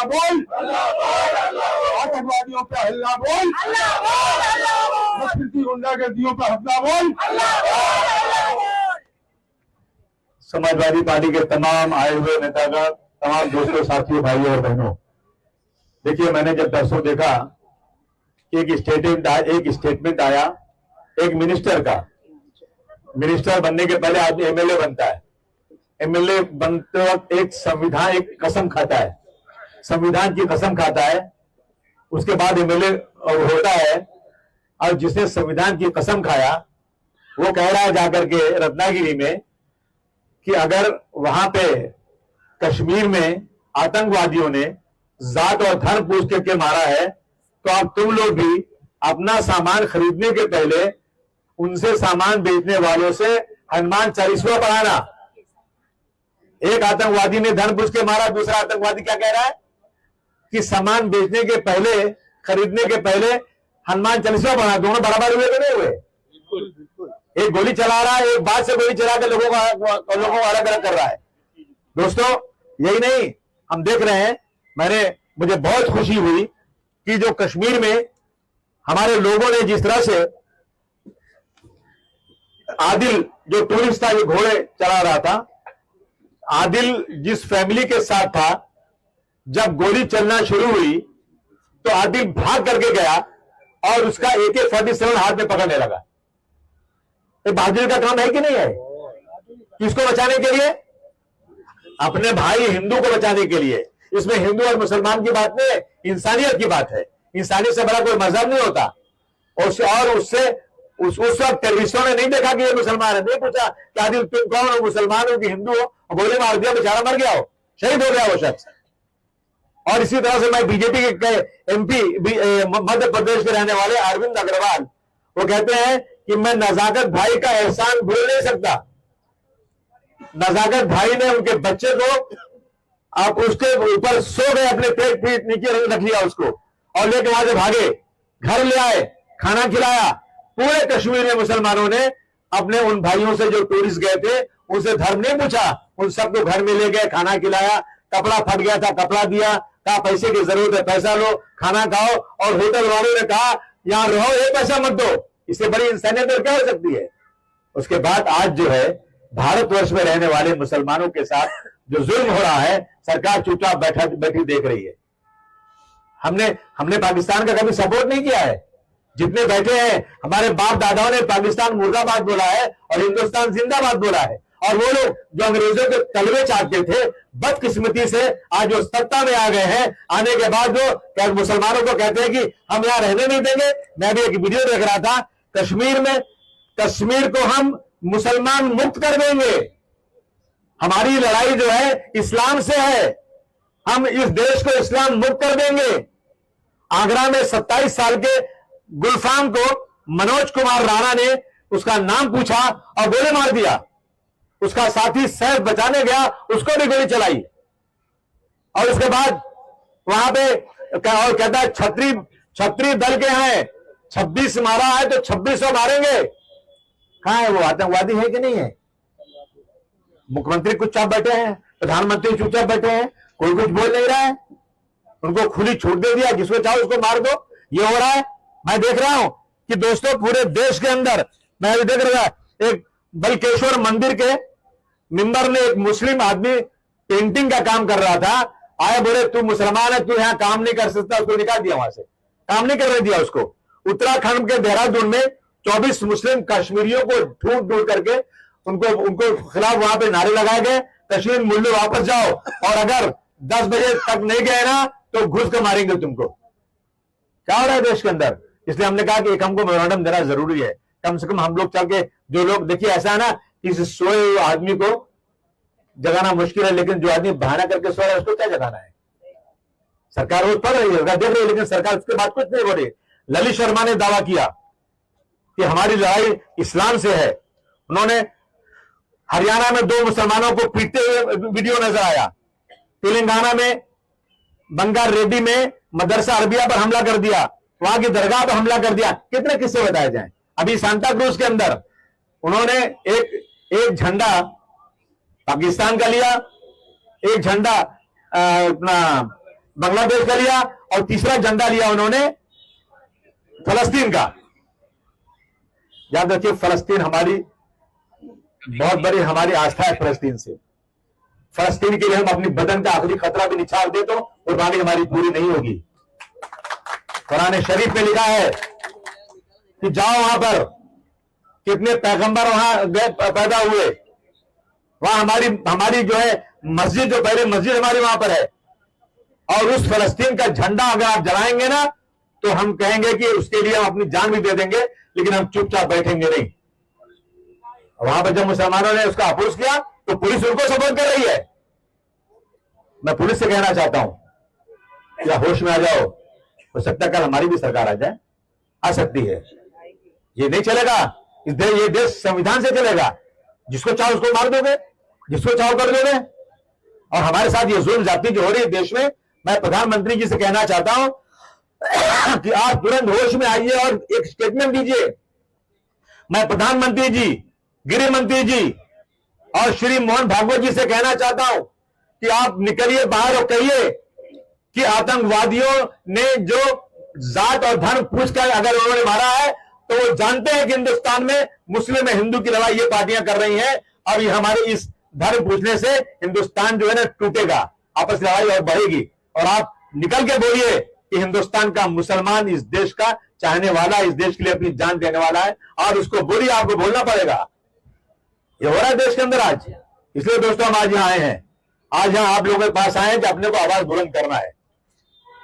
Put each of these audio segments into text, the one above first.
बोल, आतंकवादियों पे हल्ला बोल, नस्ली गुंडागर्दियों पे हल्ला बोल। समाजवादी पार्टी के तमाम आए हुए नेतागण, तमाम दोस्तों, साथियों, भाइयों और बहनों, देखिए मैंने जब परसों देखा कि एक स्टेटमेंट आया एक मिनिस्टर का। मिनिस्टर बनने के पहले आदमी एमएलए बनता है। एमएलए बनते वक्त एक कसम खाता है, संविधान की कसम खाता है, उसके बाद एमएलए होता है। और जिसने संविधान की कसम खाया वो कह रहा है जाकर के रत्नागिरी में कि अगर वहां पे कश्मीर में आतंकवादियों ने जात और धर्म पूछ करके मारा है तो अब तुम लोग भी अपना सामान खरीदने के पहले उनसे सामान बेचने वालों से हनुमान चालीसा पढ़ाना। एक आतंकवादी ने धर्म पूछ के मारा, दूसरा आतंकवादी क्या कह रहा है कि सामान बेचने के पहले, खरीदने के पहले हनुमान चालीसा पढ़ा। दोनों बराबर हुए कि नहीं हुए? एक गोली चला रहा है, एक बात से गोली चला के लोगों को अलग अलग कर रहा है। दोस्तों यही नहीं, हम देख रहे हैं, मुझे बहुत खुशी हुई कि जो कश्मीर में हमारे लोगों ने जिस तरह से आदिल जो टूरिस्ट था, जो घोड़े चला रहा था, आदिल जिस फैमिली के साथ था, जब गोली चलना शुरू हुई तो आदिल भाग करके गया और उसका AK-47 हाथ में पकड़ने लगा। ये बहादुरी का काम है कि नहीं है? किसको बचाने के लिए? अपने भाई हिंदू को बचाने के लिए। इसमें हिंदू और मुसलमान की बात नहीं है, इंसानियत की बात है। इंसानियत से बड़ा कोई मजहब नहीं होता। और उस वक्त टेररिस्टों ने नहीं देखा कि ये मुसलमान है, नहीं पूछा कि आदिल तुम कौन हो, मुसलमान हो कि हिंदू हो, और गोली मार दिया, बेचारा मर गया हो, शहीद हो गया वो शख्स। और इसी तरह से मैं बीजेपी के MP मध्य प्रदेश के रहने वाले अरविंद अग्रवाल, वो कहते हैं कि मैं नजाकत भाई का एहसान भूल नहीं सकता। नजाकत भाई ने उनके बच्चे को आप उसके ऊपर सो गए, अपने पेट नीचे रख लिया उसको और लेके वहां से भागे, घर ले आए, खाना खिलाया। पूरे कश्मीर में मुसलमानों ने अपने उन भाइयों से जो टूरिस्ट गए थे उनसे धर्म नहीं पूछा, उन सबको घर में ले गए, खाना खिलाया, कपड़ा फट गया था कपड़ा दिया, कहा पैसे की जरूरत है पैसा लो, खाना खाओ, और होटल वालों ने कहा यहां रहो, एक पैसा मत दो। इससे बड़ी इंसानियत और क्या हो सकती है? उसके बाद आज जो है भारतवर्ष में रहने वाले मुसलमानों के साथ जो जुल्म हो रहा है, सरकार चुपचाप बैठी देख रही है। हमने पाकिस्तान का कभी सपोर्ट नहीं किया है। जितने बैठे हैं हमारे बाप दादाओं ने पाकिस्तान मुर्दाबाद बोला है और हिंदुस्तान जिंदाबाद बोला है। और वो लोग जो अंग्रेजों के तलवे चाटते थे, बदकिस्मती से आज वो सत्ता में आ गए हैं। आने के बाद वो मुसलमानों को कहते हैं कि हम यहां रहने नहीं देंगे। मैं भी एक वीडियो देख रहा था, कश्मीर को हम मुसलमान मुक्त कर देंगे। हमारी लड़ाई जो है इस्लाम से है, हम इस देश को इस्लाम मुक्त कर देंगे। आगरा में 27 साल के गुलफाम को मनोज कुमार राणा ने उसका नाम पूछा और गोली मार दिया। उसका साथी सैफ बचाने गया, उसको भी गोली चलाई। और उसके बाद वहां पे और कहता है छत्री दल के हैं, 26 मारा है तो 2600 मारेंगे। कहां है वो? आतंकवादी है कि नहीं है? मुख्यमंत्री चुपचाप बैठे हैं, प्रधानमंत्री चुपचाप बैठे हैं, कोई कुछ बोल नहीं रहा है। उनको खुली छूट दे दिया, जिसको चाहो उसको मार दो। ये हो रहा है। मैं देख रहा हूं कि दोस्तों पूरे देश के अंदर, मैं अभी देख रहा था एक बलकेश्वर मंदिर के मेंबर ने एक मुस्लिम आदमी पेंटिंग का काम कर रहा था, आए बोले तू मुसलमान है, तू यहां काम नहीं कर सकता, उसको निकाल दिया, वहां से काम नहीं करने दिया उसको। उत्तराखंड के देहरादून में 24 मुस्लिम कश्मीरियों को ढूंढ करके उनको खिलाफ वहां पे नारे लगाए गए, कश्मीर मूल्य वापस जाओ, और अगर 10 बजे तक नहीं गए ना तो घुस कर मारेंगे तुमको। क्या हो रहा है देश के अंदर? इसलिए हमने कहा कि एक हमको मेमोरेंडम देना जरूरी है। कम से कम हम लोग चल के, जो लोग, देखिए ऐसा है ना कि इस सोए हुए आदमी को जगाना मुश्किल है, लेकिन जो आदमी बहाना करके सो रहा है उसको क्या जगाना है? सरकार वो पढ़ रही है, देख रही है, लेकिन सरकार उसके बाद कुछ नहीं बोल रही। ललित शर्मा ने दावा किया कि हमारी लड़ाई इस्लाम से है। उन्होंने हरियाणा में 2 मुसलमानों को पीटते हुए वीडियो नजर आया। तेलंगाना में बंगाल रेड्डी में मदरसा अरबिया पर हमला कर दिया, वहां की दरगाह पर हमला कर दिया। कितने किस्से बताए जाएं? अभी सांता क्रूज के अंदर उन्होंने एक झंडा पाकिस्तान का लिया, एक झंडा अपना बांग्लादेश का लिया और तीसरा झंडा लिया उन्होंने फलस्तीन का। याद रखिए, फलस्तीन हमारी बहुत बड़ी हमारी आस्था है। फलस्तीन से, फलस्तीन के लिए हम अपनी बदन का आखिरी खतरा भी निछाड़ दे तो कुर्बानी हमारी पूरी नहीं होगी। कुरान शरीफ में लिखा है कि जाओ वहां पर, कितने पैगंबर वहां पैदा हुए, वहां हमारी जो है मस्जिद, जो पहले मस्जिद हमारी वहां पर है, और उस फलस्तीन का झंडा अगर आप जलाएंगे ना तो हम कहेंगे कि उसके लिए हम अपनी जान भी दे देंगे, लेकिन हम चुपचाप बैठेंगे नहीं। वहां पर जब मुसलमानों ने उसका अपोज किया तो पुलिस उनको सपोर्ट कर रही है। मैं पुलिस से कहना चाहता हूं, या होश में आ जाओ, हो सकता है कल हमारी भी सरकार आ जाए, आ सकती है। ये नहीं चलेगा, ये देश संविधान से चलेगा। जिसको चाहो उसको मार दोगे, जिसको चाहो कर दोगे। और हमारे साथ ये जुल्म जाति जो हो रही है देश में, मैं प्रधानमंत्री जी से कहना चाहता हूं कि आप तुरंत होश में आइए और एक स्टेटमेंट दीजिए। मैं प्रधानमंत्री जी, गृह मंत्री जी और श्री मोहन भागवत जी से कहना चाहता हूं कि आप निकलिए बाहर और कहिए कि आतंकवादियों ने जो जात और धर्म पूछकर अगर उन्होंने मारा है तो वो जानते हैं कि हिंदुस्तान में मुस्लिम और हिंदू की लड़ाई ये पार्टियां कर रही हैं। अब ये हमारे इस धर्म पूछने से हिंदुस्तान जो है ना टूटेगा, आपस में लड़ाई और बढ़ेगी। और आप निकल के बोलिए कि हिंदुस्तान का मुसलमान इस देश का चाहने वाला, इस देश के लिए अपनी जान देने वाला है, और उसको बोलिए, आपको बोलना पड़ेगा। ये हो रहा है देश के अंदर आज। इसलिए दोस्तों हम आज यहां आए हैं, आज यहां आप लोगों के पास आए हैं कि अपने को आवाज बुलंद करना है।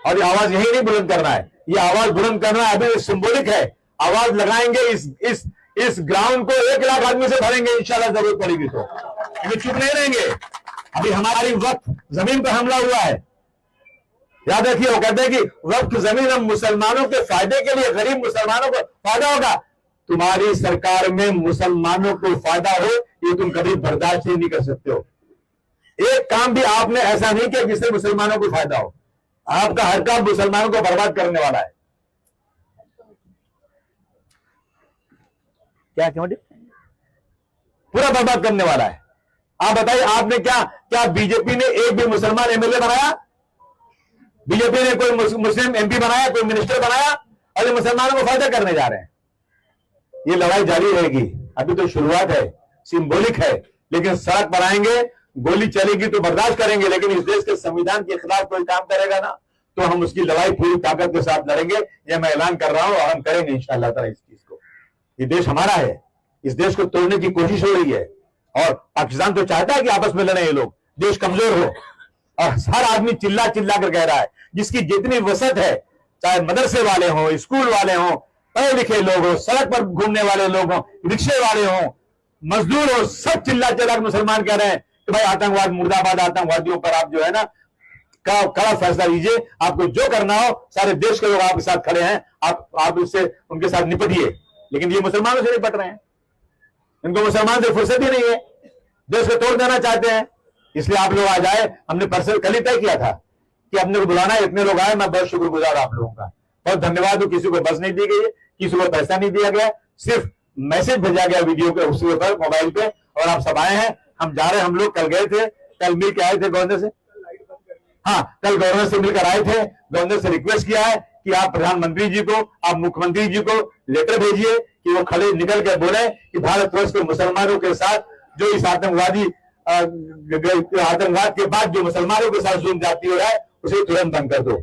और ये आवाज यही नहीं बुलंद करना है, ये आवाज बुलंद करना है अभी सिंबॉलिक है। आवाज लगाएंगे, इस ग्राउंड को 1 लाख आदमी से भरेंगे इंशाल्लाह, जरूरत पड़ेगी तो। चुप नहीं रहेंगे। अभी हमारी वक्त जमीन पर हमला हुआ है, याद रखिए। वो कहते हैं कि वक्त जमीन हम मुसलमानों के फायदे के लिए, गरीब मुसलमानों को फायदा होगा। तुम्हारी सरकार में मुसलमानों को फायदा हो ये तुम कभी बर्दाश्त ही नहीं कर सकते हो। एक काम भी आपने ऐसा नहीं किया जिससे मुसलमानों को फायदा हो। आपका हर काम मुसलमानों को बर्बाद करने वाला है। क्या पूरा बर्बाद करने वाला है। आप बताइए, आपने क्या बीजेपी ने एक भी मुसलमान एमएलए बनाया? बीजेपी ने कोई मुस्लिम एमपी बनाया, कोई मिनिस्टर बनाया? और ये मुसलमानों को फायदा करने जा रहे हैं। ये लड़ाई जारी रहेगी, अभी तो शुरुआत है, सिंबॉलिक है, लेकिन सड़क पर आएंगे, गोली चलेगी तो बर्दाश्त करेंगे, लेकिन इस देश के संविधान के खिलाफ कोई काम करेगा ना तो हम उसकी लड़ाई पूरी ताकत के साथ लड़ेंगे। यह मैं ऐलान कर रहा हूं और हम करेंगे इंशाअल्लाह ताला इस चीज को। ये देश हमारा है, इस देश को तोड़ने की कोशिश हो रही है, और पाकिस्तान तो चाहता है कि आपस में लड़े ये लोग, देश कमजोर हो। और हर आदमी चिल्ला चिल्ला कर कह रहा है, जिसकी जितनी वसत है, चाहे मदरसे वाले हों, स्कूल वाले हों, पढ़े लिखे लोग हो, सड़क पर घूमने वाले लोग हों, रिक्शे वाले हों, मजदूर हो, सब चिल्ला चिल्ला मुसलमान कह रहे हैं कि भाई आतंकवाद मुर्दाबाद, आतंकवादियों पर आप जो है ना कड़ा फैसला लीजिए। आपको जो करना हो, सारे देश के लोग आपके साथ खड़े हैं, आप उससे उनके साथ निपटिए। लेकिन ये मुसलमानों से निपट रहे हैं, इनको मुसलमान से फुर्सत ही नहीं है, देश को तोड़ देना चाहते हैं। इसलिए आप लोग आ जाए, हमने पर्सनल कल ही तय किया था कि अपने को बुलाना है, इतने लोग आए, मैं बहुत शुक्रगुजार आप लोगों का, बहुत धन्यवाद हो। किसी को बस नहीं दी गई, किसी को पैसा नहीं दिया गया, सिर्फ मैसेज भेजा गया वीडियो के उसके ऊपर मोबाइल पे, और आप सब आए हैं। हम जा रहे हैं, हम लोग कल गए थे, कल मिल के आए थे गवर्नर से। हाँ, कल गवर्नर से मिलकर आए थे। गवर्नर से रिक्वेस्ट किया है कि आप प्रधानमंत्री जी को, आप मुख्यमंत्री जी को लेटर भेजिए कि वो खड़े निकल कर बोले कि भारतवर्ष के मुसलमानों के साथ जो इस आतंकवाद के बाद जो मुसलमानों के साथ जुल्म जाती हो रहा है उसे तुरंत बंद कर दो।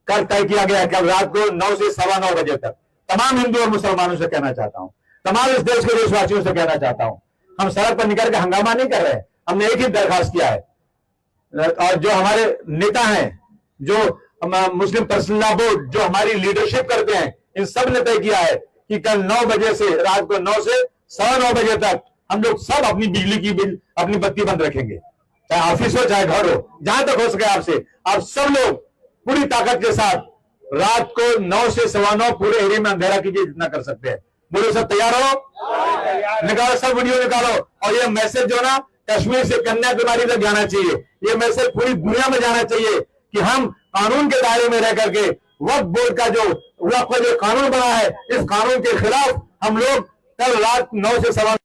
कल तय किया गया है, कल रात को 9 से 9:15 बजे तक तमाम हिंदू और मुसलमानों से कहना चाहता हूं, तमाम इस देश के देशवासियों से कहना चाहता हूं, हम सड़क पर निकल के हंगामा नहीं कर रहे। हमने एक ही दरखास्त किया है, और जो हमारे नेता हैं, जो मुस्लिम पर्सनल लॉ बोर्ड, जो हमारी लीडरशिप करते हैं, इन सब ने तय किया है कि कल 9 बजे से रात को 9 से 9:15 बजे तक हम लोग सब अपनी बिजली की बिल, अपनी बत्ती बंद रखेंगे, चाहे ऑफिस हो चाहे घर हो, जहां तक हो सके आपसे। आप सब लोग पूरी ताकत के साथ रात को 9 से 9:15 पूरे एरिया में अंधेरा कीजिए जितना कर सकते हैं। बोलो सब तैयार हो? निकालो, सब वीडियो निकालो। और ये मैसेज जो ना कश्मीर से कन्याकुमारी तक जाना चाहिए, ये मैसेज पूरी दुनिया में जाना चाहिए कि हम कानून के दायरे में रह करके वक्फ बोर्ड का जो कानून बना है, इस कानून के खिलाफ हम लोग कल रात 9 से 9:15